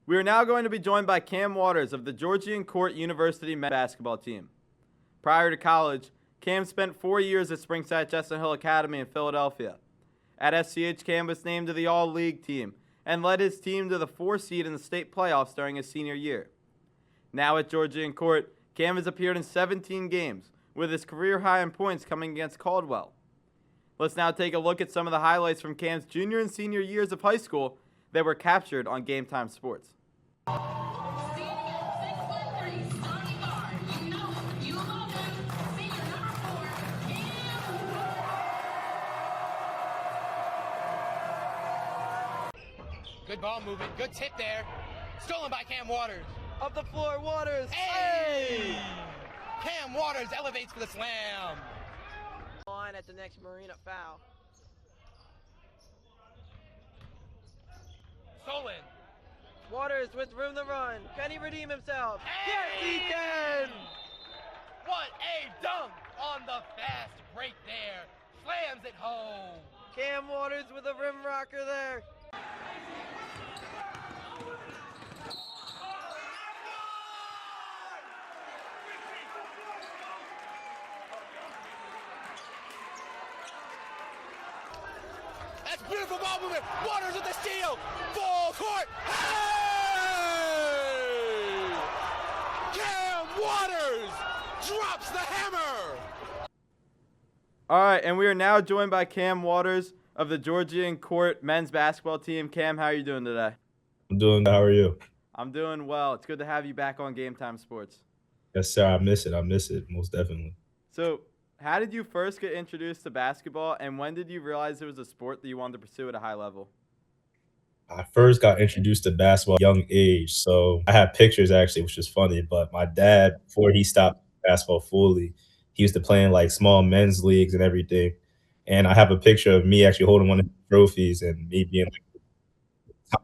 We are now going to be joined by Cam Waters of the Georgian Court University men's basketball team. Prior to college, Cam spent 4 years at Springside Chestnut Hill Academy in Philadelphia. At SCH, Cam was named to the All-League team and led his team to the 4 seed in the state playoffs during his senior year. Now at Georgian Court, Cam has appeared in 17 games, with his career high in points coming against Caldwell. Let's now take a look at some of the highlights from Cam's junior and senior years of high school that were captured on GameTime Sports. Good ball movement, good tip there. Stolen by Cam Waters. Up the floor, Waters. Hey! Cam Waters elevates for the slam. Line at the next Marina foul. Stolen. Waters with room to run. Can he redeem himself? Hey! Yes, he can! What a dunk on the fast break there. Slams it home. Cam Waters with a rim rocker there. That's beautiful ball movement. Waters with the steal. Full court. Hey! Cam Waters drops the hammer. All right, and we are now joined by Cam Waters of the Georgian Court men's basketball team. Cam, how are you doing today? I'm doing good. How are you? I'm doing well. It's good to have you back on GameTime Sports. Yes, sir. I miss it. Most definitely. So, how did you first get introduced to basketball, and when did you realize it was a sport that you wanted to pursue at a high level? I first got introduced to basketball at a young age. So I have pictures actually, which is funny. But my dad, before he stopped basketball fully, he used to play in like small men's leagues and everything. And I have a picture of me actually holding one of his trophies and me being like a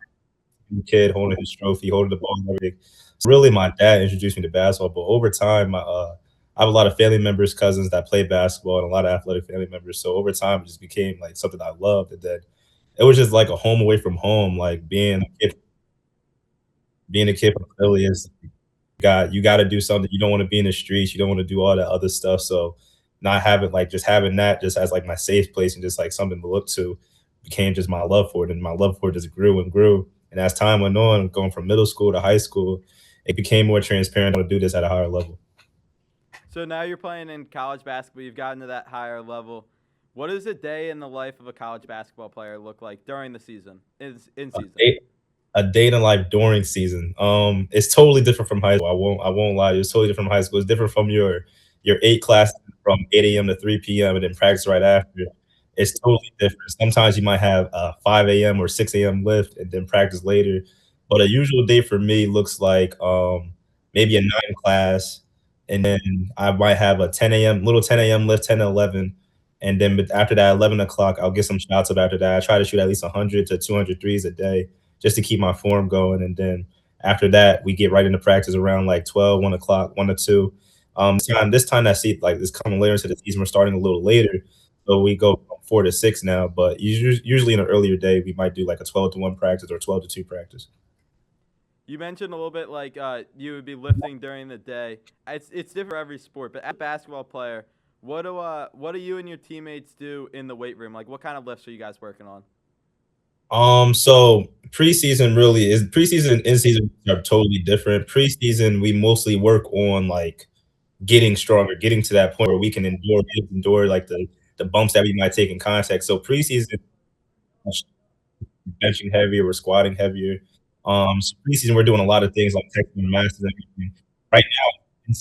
tiny kid holding his trophy, holding the ball and everything. So really, my dad introduced me to basketball. But over time, I have a lot of family members, cousins that play basketball, and a lot of athletic family members. So over time, it just became like something I loved. And then it was just like a home away from home, like being a kid from Philly is you got to do something. You don't want to be in the streets. You don't want to do all that other stuff. So not having like just having that just as like my safe place and just like something to look to became just my love for it, and my love for it just grew and grew. And as time went on, going from middle school to high school, it became more transparent to do this at a higher level. So now you're playing in college basketball. You've gotten to that higher level. What does a day in the life of a college basketball player look like during the season, in season? A date in life during season. It's totally different from high school. I won't lie to you. It's totally different from high school. It's different from your 8 classes from 8 a.m. to 3 p.m. and then practice right after. It's totally different. Sometimes you might have a 5 a.m. or 6 a.m. lift and then practice later. But a usual day for me looks like maybe a 9 class, and then I might have a 10 a.m. little 10 a.m. lift, 10 to 11. And then after that, 11 o'clock, I'll get some shots up after that. I try to shoot at least 100 to 200 threes a day just to keep my form going. And then after that, we get right into practice around like 12, 1 o'clock, 1 to 2. This time that like this coming later into the season, we're starting a little later. So we go from 4 to 6 now. But usually in an earlier day, we might do like a 12 to 1 practice or 12 to 2 practice. You mentioned a little bit like you would be lifting during the day. It's different for every sport, but as a basketball player, what do you and your teammates do in the weight room? Like, what kind of lifts are you guys working on? So preseason and in season are totally different. Preseason, we mostly work on like getting stronger, getting to that point where we can endure like the bumps that we might take in contact. So preseason, benching heavier, we're squatting heavier. So preseason, we're doing a lot of things like texting the masters and everything. Right now,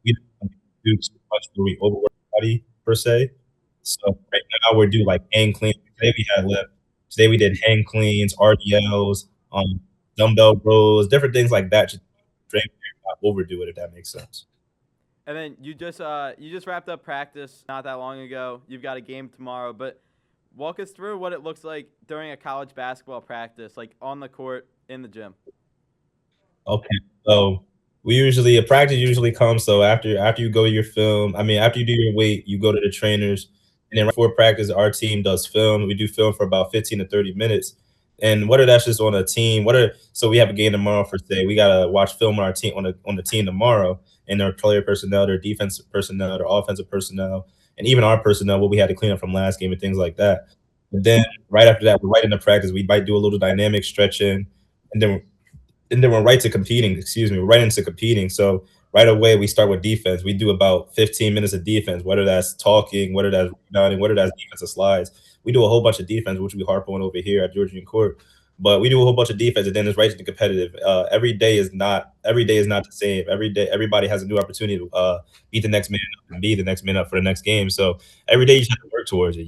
we don't do too much where we overwork the body per se. So right now we're doing like hang cleans. Today we had lift. Today we did hang cleans, RDLs, dumbbell rows, different things like that. Just not overdo it, if that makes sense. And then you just wrapped up practice not that long ago. You've got a game tomorrow, but walk us through what it looks like during a college basketball practice, like on the court, in the gym. Okay, so a practice usually comes. So after you go to your film, I mean after you do your weight, you go to the trainers, and then right before practice, our team does film. We do film for about 15 to 30 minutes, And whether that's just on a team, so we have a game tomorrow for say we gotta watch film on our team on the team tomorrow and their player personnel, their defensive personnel, their offensive personnel, and even our personnel, what we had to clean up from last game and things like that. And then right after that, we're right into practice. We might do a little dynamic stretching, and then we're right to competing. Excuse me, we're right into competing. So right away we start with defense. We do about 15 minutes of defense, whether that's talking, whether that's rebounding, whether that's defensive slides. We do a whole bunch of defense, which we harp on over here at Georgian Court. But we do a whole bunch of defense, and then it's right to the competitive. Every day is not the same. Every day, everybody has a new opportunity to beat the next man up and be the next man up for the next game. So every day you just have to work towards it.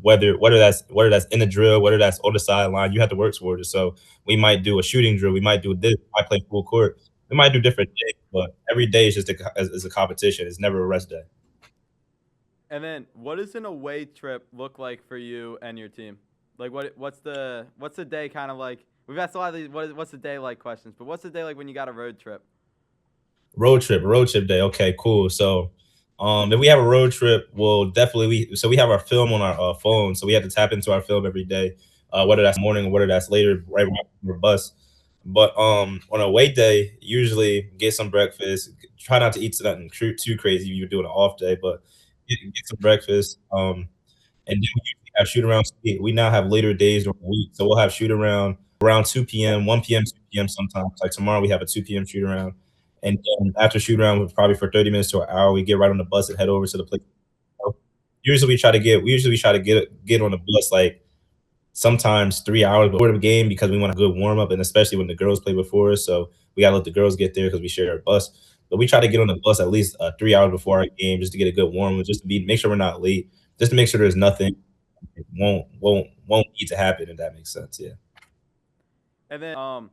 Whether that's in the drill, whether that's on the sideline, you have to work towards it. So we might do a shooting drill. We might do this. We might play full court. We might do different things, but every day is just is a competition. It's never a rest day. And then, what does an away trip look like for you and your team? Like, what's the day kind of like? We've asked a lot of these what's the day like questions, but what's the day like when you got a road trip? Road trip day. Okay, cool. So, if we have a road trip, we'll definitely we have our film on our phone, so we have to tap into our film every day, whether that's morning or whether that's later, right when we're bus. But on a wait day, usually get some breakfast. Try not to eat nothing too crazy. You're doing an off day, but get some breakfast. And then we usually have shoot around. We now have later days during the week, so we'll have shoot around 2 p.m., 1 p.m., 2 p.m. sometimes. Like tomorrow, we have a 2 p.m. shoot around, and then after shoot around, probably for 30 minutes to an hour, we get right on the bus and head over to the place. Usually we try to get on the bus like sometimes 3 hours before the game because we want a good warm up, and especially when the girls play before us, so we gotta let the girls get there because we share our bus. But we try to get on the bus at least 3 hours before our game just to get a good warm up, just to make sure we're not late, just to make sure there's nothing won't need to happen if that makes sense. Yeah. And then,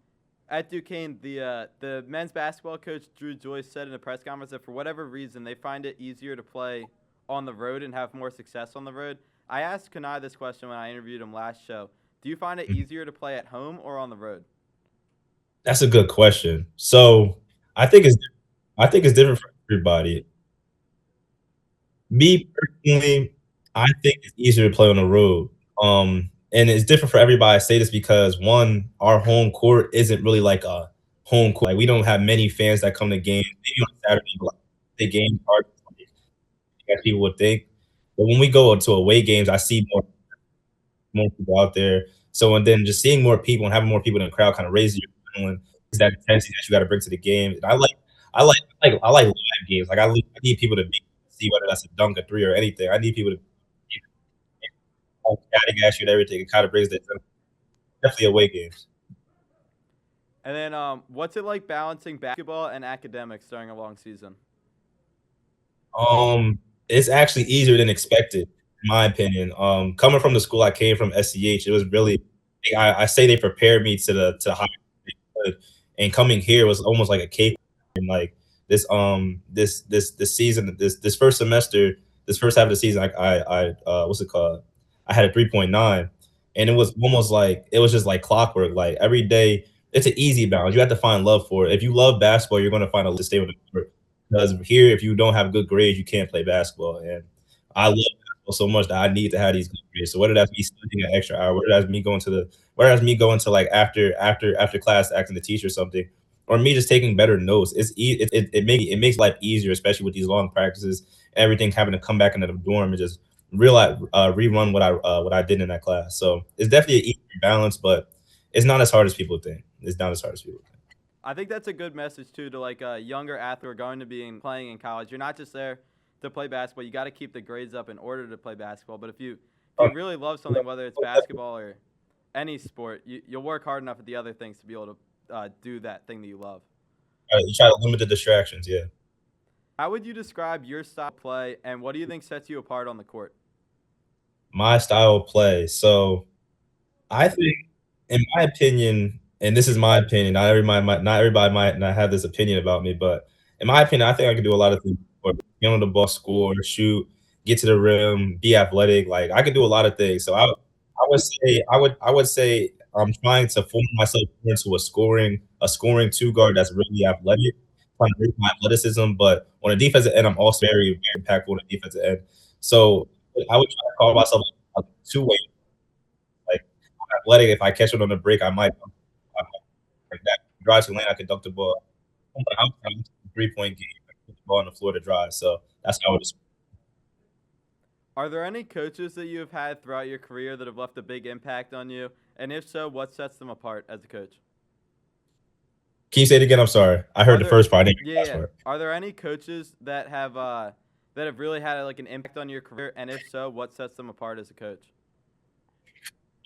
at Duquesne, the men's basketball coach Drew Joyce said in a press conference that for whatever reason they find it easier to play on the road and have more success on the road. I asked Kanai this question when I interviewed him last show. Do you find it easier to play at home or on the road? That's a good question. So I think it's I think it's different for everybody. Me personally, I think it's easier to play on the road. And it's different for everybody. I say this because one, our home court isn't really like a home court. Like we don't have many fans that come to games. Maybe on Saturday, but like, the games are as people would think. But when we go to away games, I see more people out there. So and then just seeing more people and having more people in the crowd kind of raises your adrenaline. Is that intensity that you got to bring to the game. And I like live games. Like I need people to see whether that's a dunk, a three, or anything. I need people to catting at you and everything. It kind of brings that definitely away games. And then, what's it like balancing basketball and academics during a long season? It's actually easier than expected, in my opinion. Coming from the school I came from, SEH, it was really I say they prepared me to the high school, and coming here was almost like a cake. And like this season, this first semester, this first half of the season, I what's it called? I had a 3.9, and it was almost like it was just like clockwork. Like every day, it's an easy balance. You have to find love for it. If you love basketball, you're going to find a way to stay with the court. Because here, if you don't have good grades, you can't play basketball. And I love basketball so much that I need to have these good grades. So whether that's me studying an extra hour, whether that's me going to like after class asking the teacher something, or me just taking better notes, it makes life easier, especially with these long practices and everything having to come back into the dorm and just realize rerun what I did in that class. So it's definitely an easier balance, but it's not as hard as people think. It's not as hard as people think. I think that's a good message too to like younger athletes who are going to be playing in college. You're not just there to play basketball. You got to keep the grades up in order to play basketball. But if you really love something, whether it's basketball or any sport, you'll work hard enough at the other things to be able to do that thing that you love. You try to limit the distractions. Yeah. How would you describe your style of play, and what do you think sets you apart on the court? My style of play. So I think, in my opinion, and this is my opinion, not everybody might not have this opinion about me, but in my opinion, I think I can do a lot of things. Get on the ball, score, shoot, get to the rim, be athletic. Like I could do a lot of things. So I would say I'm trying to form myself into a scoring two guard that's really athletic, trying to raise my athleticism. But on the defensive end, I'm also very, very impactful on the defensive end. So I would try to call myself a two-way. Like athletic. If I catch it on the break, I might like that. Drive to the lane, I could dunk the ball. But I'm 3-point game. I put the ball on the floor to drive. So that's how I would. Are there any coaches that you have had throughout your career that have left a big impact on you? And if so, what sets them apart as a coach? Can you say it again? I'm sorry. I heard the first part. I didn't hear the last part. Are there any coaches that have really had like an impact on your career? And if so, what sets them apart as a coach?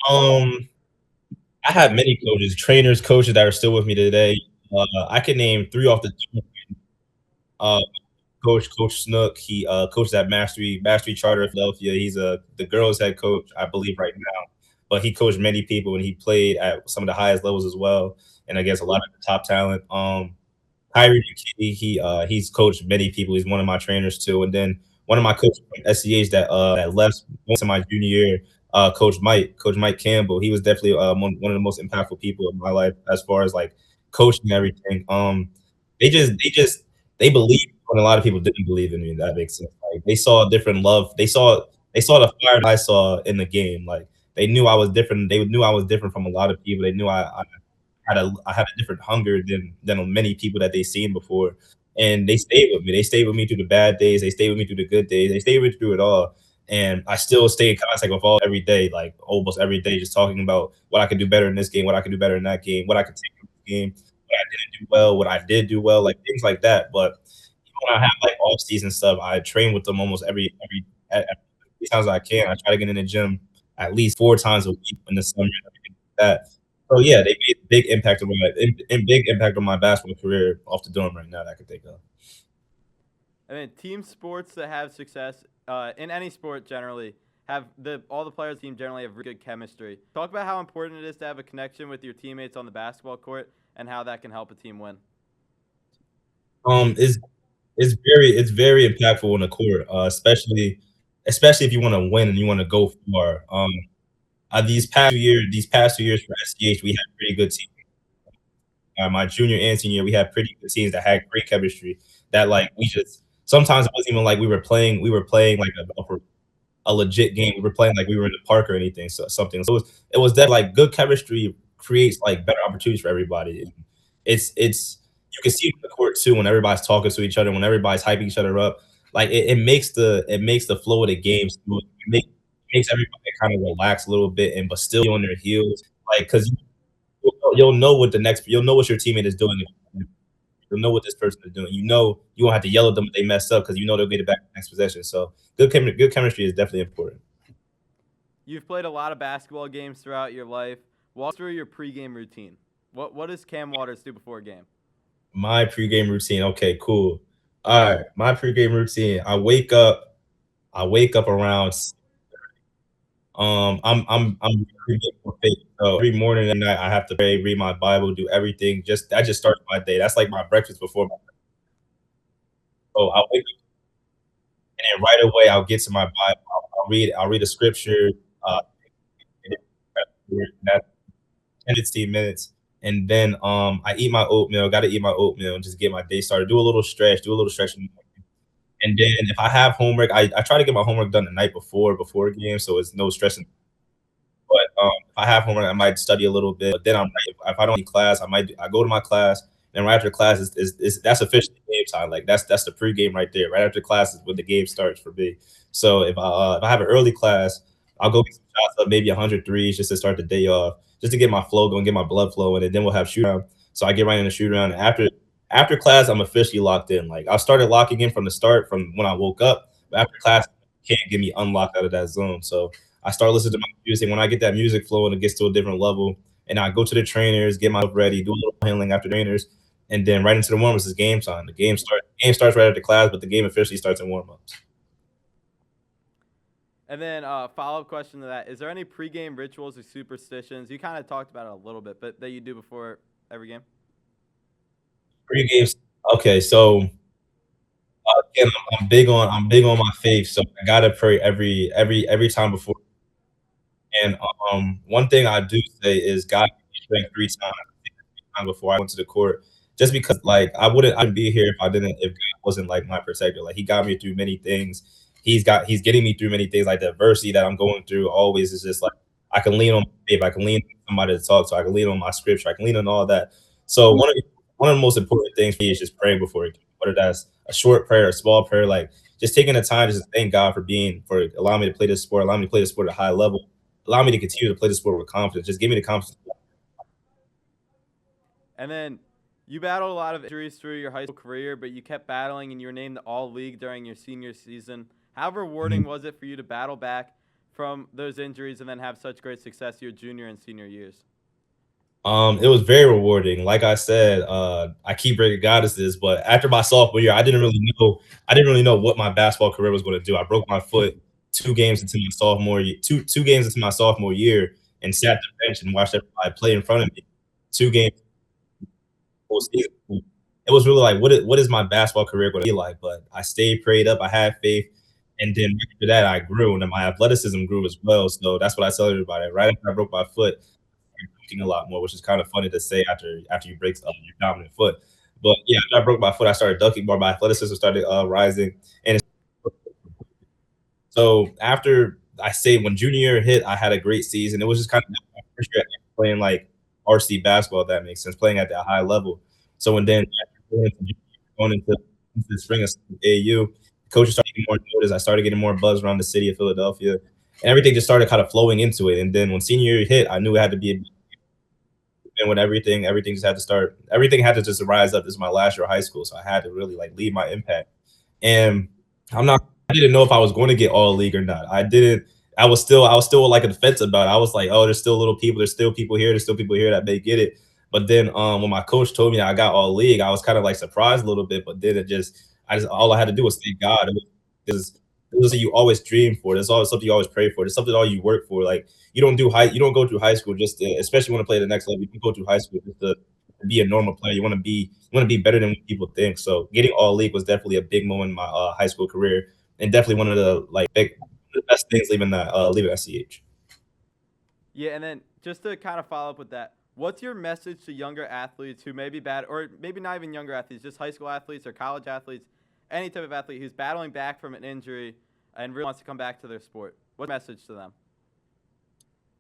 I have many coaches, trainers, coaches that are still with me today. I can name 3 off the top. Uh, Coach Snook, he coaches at Mastery Charter of Philadelphia. He's the girls' head coach, I believe, right now. But he coached many people, and he played at some of the highest levels as well, and against a lot of the top talent. Kyrie McKinney, he's coached many people. He's one of my trainers too. And then one of my coaches from SCH that left to my junior year, Coach Mike Campbell. He was definitely one of the most impactful people in my life as far as like coaching and everything. They believed when a lot of people didn't believe in me. That makes sense. Like they saw a different love. They saw the fire that I saw in the game. Like they knew I was different. They knew I was different from a lot of people. They knew I had a different hunger than many people that they seen before, and they stayed with me. They stayed with me through the bad days. They stayed with me through the good days. They stayed with me through it all, and I still stay in contact with all every day, like almost every day, just talking about what I could do better in this game, what I could do better in that game, what I could take from this game, what I didn't do well, what I did do well, like things like that. But when I have like off season stuff, I train with them almost every times I can. I try to get in the gym at least 4 times a week in the summer and everything like that. So yeah, they made a big impact on my basketball career off the dome right now that I can think of. I mean, team sports that have success in any sport generally have all the players on the team generally have really good chemistry. Talk about how important it is to have a connection with your teammates on the basketball court and how that can help a team win. It's very impactful on the court, especially if you want to win and you want to go far. These past 2 years for SCH, we had pretty good teams. My junior and senior, we had pretty good teams that had great chemistry. That like we just sometimes it wasn't even like we were playing like a legit game. We were playing like we were in the park or anything. So something. So it was that like good chemistry creates like better opportunities for everybody. And it's you can see it on the court too when everybody's talking to each other, when everybody's hyping each other up. Like it makes the flow of the game smooth. Makes everybody kind of relax a little bit and but still be on their heels. Like because you'll know you'll know what your teammate is doing. You'll know what this person is doing. You know you won't have to yell at them if they mess up because you know they'll get it back next possession. So good chemistry is definitely important. You've played a lot of basketball games throughout your life. Walk through your pregame routine. What does Cam Waters do before a game? My pregame routine. Okay, cool. All right, my pregame routine. I wake up around. I'm pretty big for faith. So every morning and night I have to pray, read my Bible, do everything. That just starts my day. That's like my breakfast before my. So I wake up and then right away I'll get to my Bible. I'll read a scripture. Uh, that's 10 to 15 minutes. And then I eat my oatmeal. Got to eat my oatmeal and just get my day started. Do a little stretch. Do a little stretching. And then if I have homework, I try to get my homework done the night before a game, so it's no stressing. But if I have homework, I might study a little bit. But then if I don't need class, I go to my class. And right after class is that's officially game time. Like that's the pregame right there. Right after class is when the game starts for me. So if I have an early class, I'll go get some shots up, maybe 100 threes just to start the day off, just to get my flow going, get my blood flowing, and then we'll have shoot around. So I get right in the shoot around. After class, I'm officially locked in. Like I started locking in from the start, from when I woke up. But after class, can't get me unlocked out of that zone. So I start listening to my music. When I get that music flowing, it gets to a different level. And I go to the trainers, get myself ready, do a little handling after trainers, and then right into the warm-ups is game time. The game starts right after class, but the game officially starts in warm-ups. And then follow-up question to that: is there any pregame rituals or superstitions? You kind of talked about it a little bit, but that you do before every game? Pre-games. Okay, so again, I'm big on my faith, so I gotta pray every time before. And one thing I do say is God gave me strength 3 times before I went to the court, just because like I wouldn't be here if God wasn't like my protector. Like He got me through many things. He's getting me through many things. Like the adversity that I'm going through always is just like I can lean on my faith, I can lean on somebody to talk to, I can lean on my scripture, I can lean on all that. So one of the most important things for me is just praying before a game, whether that's a short prayer, a small prayer, like just taking the time to just thank God for allowing me to play this sport, allowing me to play this sport at a high level, allow me to continue to play the sport with confidence. Just give me the confidence. And then you battled a lot of injuries through your high school career, but you kept battling and you were named the All League during your senior season. How rewarding was it for you to battle back from those injuries and then have such great success your junior and senior years? It was very rewarding. Like I said, I keep breaking goddesses, but after my sophomore year, I didn't really know what my basketball career was going to do. I broke my foot 2 games into my sophomore year, two games into my sophomore year, and sat the bench and watched everybody play in front of me. 2 games full season. It was really like, what is my basketball career going to be like? But I stayed prayed up. I had faith, and then after that, I grew, and then my athleticism grew as well. So that's what I tell everybody. Right after I broke my foot, a lot more, which is kind of funny to say after you break your dominant foot. But yeah, after I broke my foot, I started ducking more. My athleticism started rising, and so after I say when junior year hit, I had a great season. It was just kind of my first year playing like RC basketball, if that makes sense, playing at that high level. So when then going into the spring of AU, coaches started getting more notice. I started getting more buzz around the city of Philadelphia, and everything just started kind of flowing into it. And then when senior year hit, I knew it had to be and when everything just had to start, everything had to just rise up. This is my last year of high school, so I had to really like leave my impact. And I didn't know if I was going to get all league or not. I didn't. I was still like a defense about it. I was like, oh, there's still little people. There's still people here that may get it. But then when my coach told me I got all league, I was kind of like surprised a little bit. But then I just all I had to do was thank God. It was something you always dream for. There's always something you always pray for. There's something all you work for. Like you don't go through high school just to, especially when to play the next level. You go through high school just to be a normal player. You want to be better than what people think. So getting all league was definitely a big moment in my high school career, and definitely one of the best things leaving SCH. Yeah, and then just to kind of follow up with that, what's your message to younger athletes who may be bad, or maybe not even younger athletes, just high school athletes or college athletes, any type of athlete who's battling back from an injury and really wants to come back to their sport? What message to them?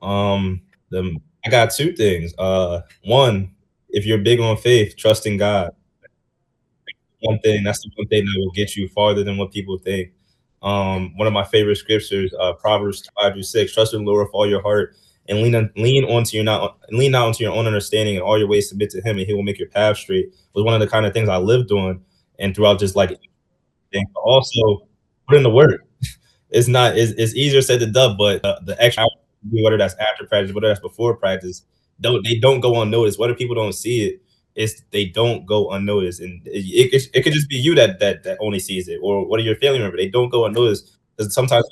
Um, I got 2 things. One, if you're big on faith, trust in God. That's the one thing that will get you farther than what people think. One of my favorite scriptures, Proverbs 5-6, trust in the Lord with all your heart and lean not onto your own understanding, and all your ways submit to him, and he will make your path straight, was one of the kind of things I lived on and throughout just like but also put in the work. It's easier said than done, but the extra hours, whether that's after practice, whether that's before practice, don't go unnoticed. Whether people don't see it, they don't go unnoticed, and it could just be you that only sees it, or what are your family member? They don't go unnoticed because sometimes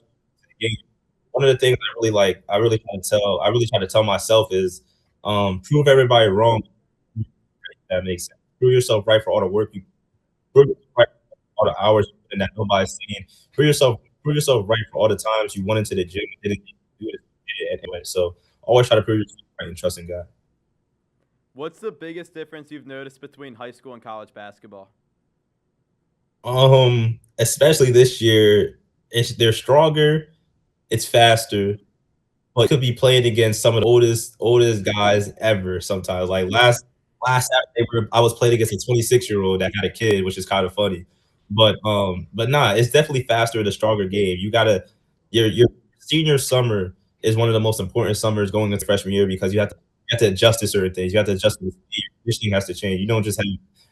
one of the things I really try to tell myself is prove everybody wrong. If that makes sense. Prove yourself right for all the work you prove yourself right for all the hours and that nobody's seeing. Prove yourself right for all the times you went into the gym and didn't do it anyway. So always try to prove yourself right and trust in God. What's the biggest difference you've noticed between high school and college basketball? Especially this year, they're stronger, it's faster, but could be playing against some of the oldest guys ever sometimes. Like last Saturday, I was playing against a 26-year-old that had a kid, which is kind of funny. But nah, it's definitely faster and a stronger game. Your senior summer is one of the most important summers going into freshman year because you have to adjust to certain things. You have to adjust to the speed. Your conditioning has to change. You don't just have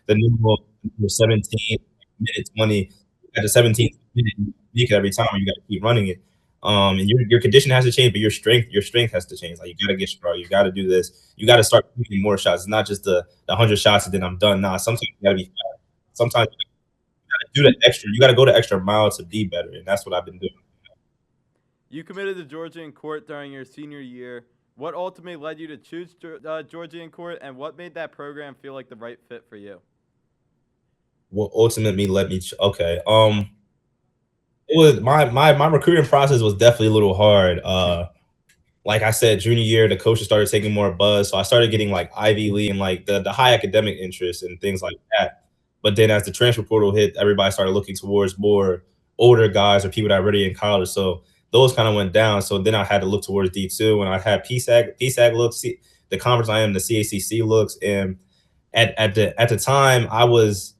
the normal 17 minute 20 at the 17th minute you make it every time. You got to keep running it. And your condition has to change, but your strength has to change. Like you gotta get strong. You gotta do this. You gotta start making more shots. It's not just the 100 shots and then I'm done. Nah, sometimes you gotta be fast. Sometimes you gotta do the extra. You gotta go the extra mile to be better, and that's what I've been doing. You committed to Georgian Court during your senior year. What ultimately led you to choose Georgian Court, and what made that program feel like the right fit for you? What ultimately led me. Okay. It was my recruiting process was definitely a little hard. Like I said, junior year, the coaches started taking more buzz. So I started getting like Ivy League and like the high academic interest and things like that. But then as the transfer portal hit, everybody started looking towards more older guys or people that are already in college. So those kind of went down. So then I had to look towards D2, and I had PSAG looks, the conference I am, the CACC looks, and at the time I was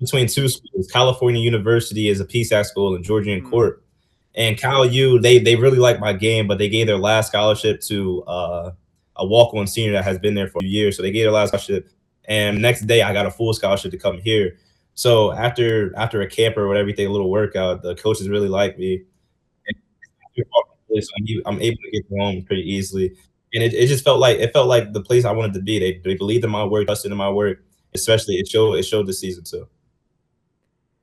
between two schools. California University is a PSAC school in Georgian Mm. Court, and Cal U, they really liked my game, but they gave their last scholarship to a walk-on senior that has been there for a few years. So they gave their last scholarship, and next day I got a full scholarship to come here. So after a camp or whatever, everything, a little workout, the coaches really liked me. And so I'm able to get home pretty easily. And it just felt like the place I wanted to be. They believed in my work, trusted in my work. Especially it showed this season too.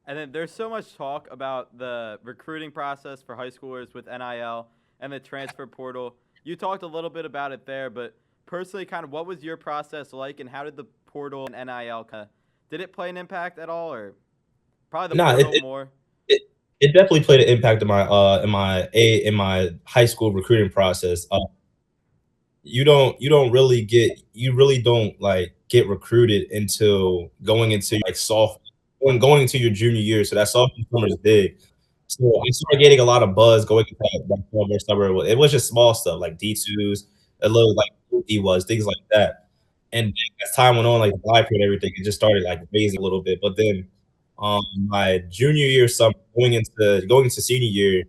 And then there's so much talk about the recruiting process for high schoolers with NIL and the transfer portal. You talked a little bit about it there, but personally, kind of what was your process like, and how did the portal and NIL did it play an impact at all, or probably the Nah, portal more? it it definitely played an impact in my high school recruiting process. You really don't like get recruited until going into like going into your junior year. So that sophomore summer is big. So I started getting a lot of buzz going into that summer. It was just small stuff like D2s, a little like D was things like that. And as time went on, like the live and everything, it just started like raising a little bit. But then my junior year summer, going into senior year,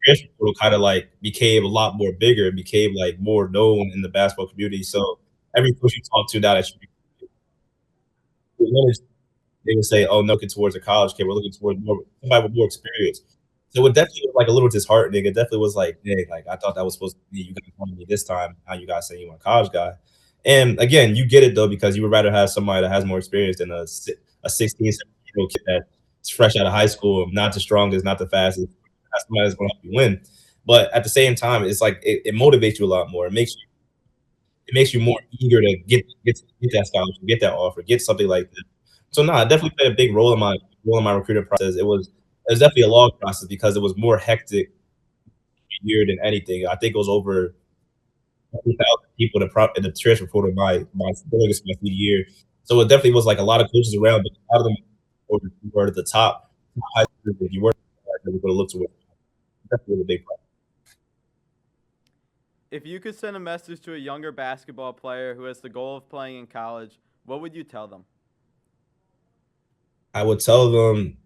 transfer portal kind of like became a lot more bigger, became like more known in the basketball community. So every coach you talk to now that they would say, "Oh, no, looking towards a college kid. We're looking towards somebody with more experience." So it definitely was like a little disheartening. It definitely was like, dang, like I thought that was supposed to be you guys wanted me this time. Now you guys say you want a college guy. And again, you get it though because you would rather have somebody that has more experience than a 16, 17-year-old kid that's fresh out of high school, not the strongest, not the fastest. That's somebody that's going to help you win. But at the same time, it's like it motivates you a lot more. It makes you more eager to get that scholarship, get that offer, get something like that. So no, it definitely played a big role in my recruiting process. It was definitely a long process because it was more hectic year than anything. I think it was over 1,000 people in the transfer portal my going into my senior year. So it definitely was like a lot of coaches around, but a lot of them were at the top high school. If you weren't, they were going to look to it. Definitely was a big problem. If you could send a message to a younger basketball player who has the goal of playing in college, what would you tell them? I would tell them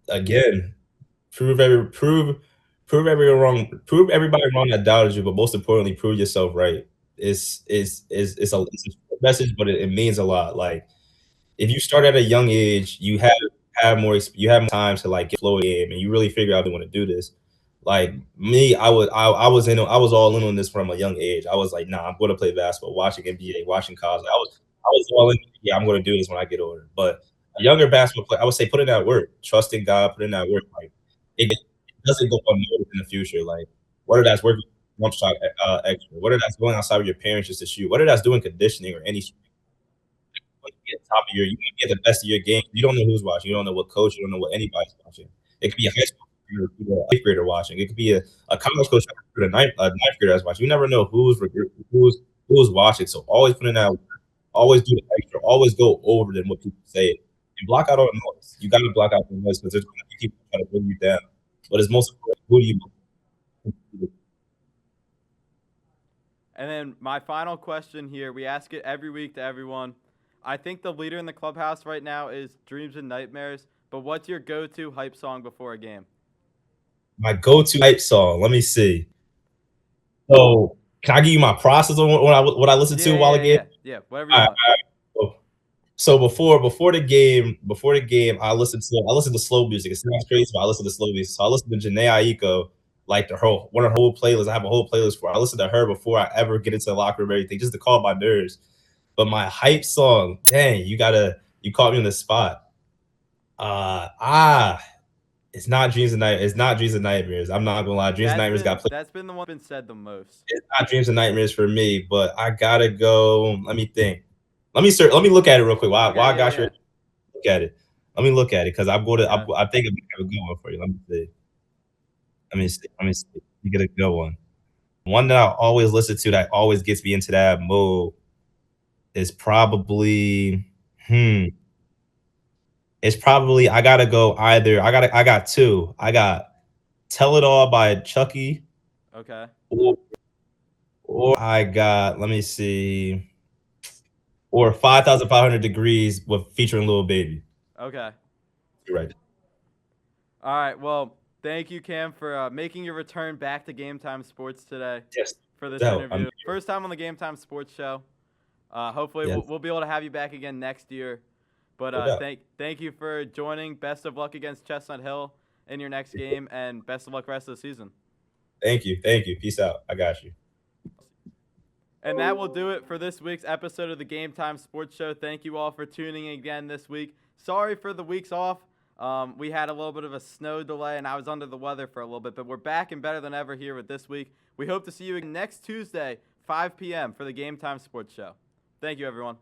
again, prove every prove everyone wrong, prove everybody wrong that doubted you, but most importantly, prove yourself right. It's a message, but it means a lot. Like if you start at a young age, you have more time to like get flow game, and you really figure out you want to do this. Like me, I was all in on this from a young age. I was like, nah, I'm going to play basketball, watching NBA, watching college. I was all in. Yeah, I'm going to do this when I get older. But a younger basketball player, I would say, put in that work, trust in God, put in that work. Like it doesn't go unnoticed in the future. Like whether that's working jump shot extra, whether that's going outside with your parents just to shoot, whether that's doing conditioning or any want to be at the top of you want to be at the best of your game. You don't know who's watching. You don't know what coach. You don't know what anybody's watching. It could be a high school recruiter, it could be a eighth grader watching. It could be a college coach a ninth grader that's watching. You never know who's watching. So always put in that. Always do the extra. Always go over than what people say. And block out all the noise. You got to block out the noise because there's going to be people trying to bring you down. But it's most important. Who do you? And then my final question here, we ask it every week to everyone. I think the leader in the clubhouse right now is Dreams and Nightmares, but what's your go-to hype song before a game? My go-to hype song. Let me see. So, can I give you my process on what I listen to while a game? Yeah, whatever you All right, want. all right. So before the game, I listen to slow music. It sounds crazy, but I listen to slow music. So I listen to Janae Aiko, like one of her whole playlists. I have a whole playlist for her. I listen to her before I ever get into the locker room or anything, just to calm my nerves. But my hype song, dang, you caught me on the spot. Uh ah, It's not Dreams and Nightmares. I'm not gonna lie. Dreams and Nightmares got played. That's been the one that's been said the most. It's not Dreams and Nightmares for me, but I gotta go. Let me think. Let me look at it real quick. Why Okay, I got yeah. your look at it. Let me look at it because I'm going to. Yeah. I think I'm gonna have a good one for you. Let me see. Let me get a good one. One that I always listen to that always gets me into that mode is probably hmm. It's probably I gotta go either. I got two. I got Tell It All by Chucky. Okay. Or I got, let me see, or 5,500 Degrees with featuring Lil Baby. Okay. You're right. All right. Well, thank you, Cam, for making your return back to Game Time Sports today Yes. for this No, interview. First time on the Game Time Sports show. Hopefully, Yes. we'll be able to have you back again next year. But No doubt. thank you for joining. Best of luck against Chestnut Hill in your next game, and best of luck rest of the season. Thank you. Thank you. Peace out. I got you. And that will do it for this week's episode of the Game Time Sports Show. Thank you all for tuning in again this week. Sorry for the weeks off. We had a little bit of a snow delay, and I was under the weather for a little bit, but we're back and better than ever here with this week. We hope to see you next Tuesday, 5 p.m. for the Game Time Sports Show. Thank you, everyone.